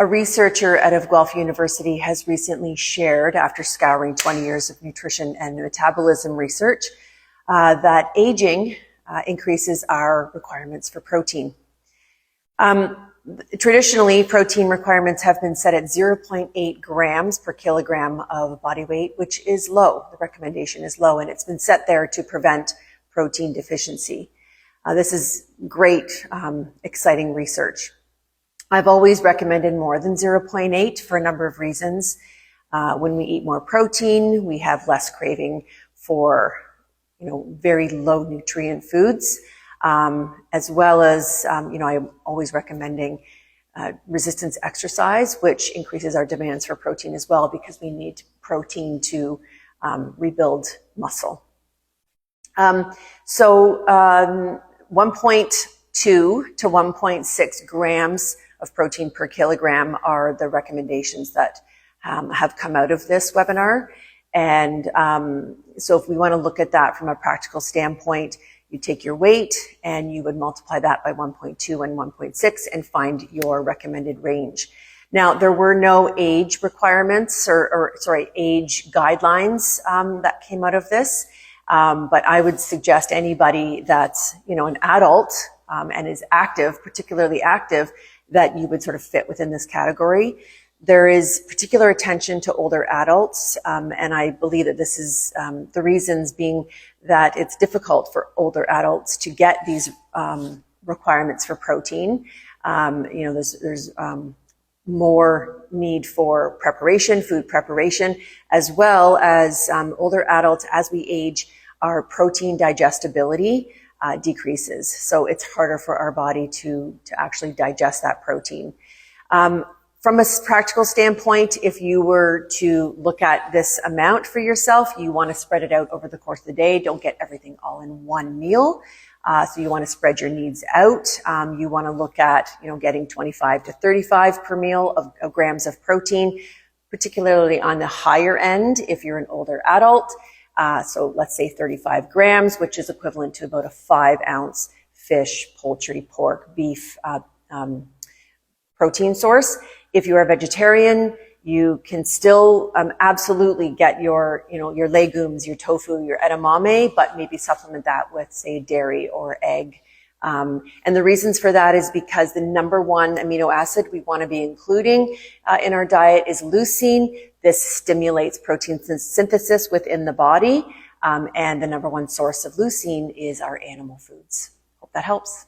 A researcher out of Guelph University has recently shared, after scouring 20 years of nutrition and metabolism research, that aging increases our requirements for protein. Traditionally, protein requirements have been set at 0.8 grams per kilogram of body weight, which is low. The recommendation is low, and it's been set there to prevent protein deficiency. This is great, exciting research. I've always recommended more than 0.8 for a number of reasons. When we eat more protein, we have less craving for, very low nutrient foods, as well as, I'm always recommending resistance exercise, which increases our demands for protein as well, because we need protein to rebuild muscle. 1.2 to 1.6 grams of protein per kilogram are the recommendations that have come out of this webinar. And so if we want to look at that from a practical standpoint, you take your weight and you would multiply that by 1.2 and 1.6 and find your recommended range. Now, there were no age requirements age guidelines that came out of this. But I would suggest anybody that's, an adult and is active, particularly active, that you would sort of fit within this category. There is particular attention to older adults, and I believe that this is the reasons being that it's difficult for older adults to get these requirements for protein. There's more need for preparation, food preparation, as well as older adults, as we age, our protein digestibility decreases. So it's harder for our body to actually digest that protein. From a practical standpoint, if you were to look at this amount for yourself, you want to spread it out over the course of the day. Don't get everything all in one meal. So you want to spread your needs out. You want to look at, getting 25 to 35 per meal of grams of protein, particularly on the higher end if you're an older adult. So let's say 35 grams, which is equivalent to about a 5-ounce fish, poultry, pork, beef protein source. If you're a vegetarian, you can still absolutely get your legumes, your tofu, your edamame, but maybe supplement that with, say, dairy or egg. And the reasons for that is because the number one amino acid we want to be including in our diet is leucine. This stimulates protein synthesis within the body, and the number one source of leucine is our animal foods. Hope that helps.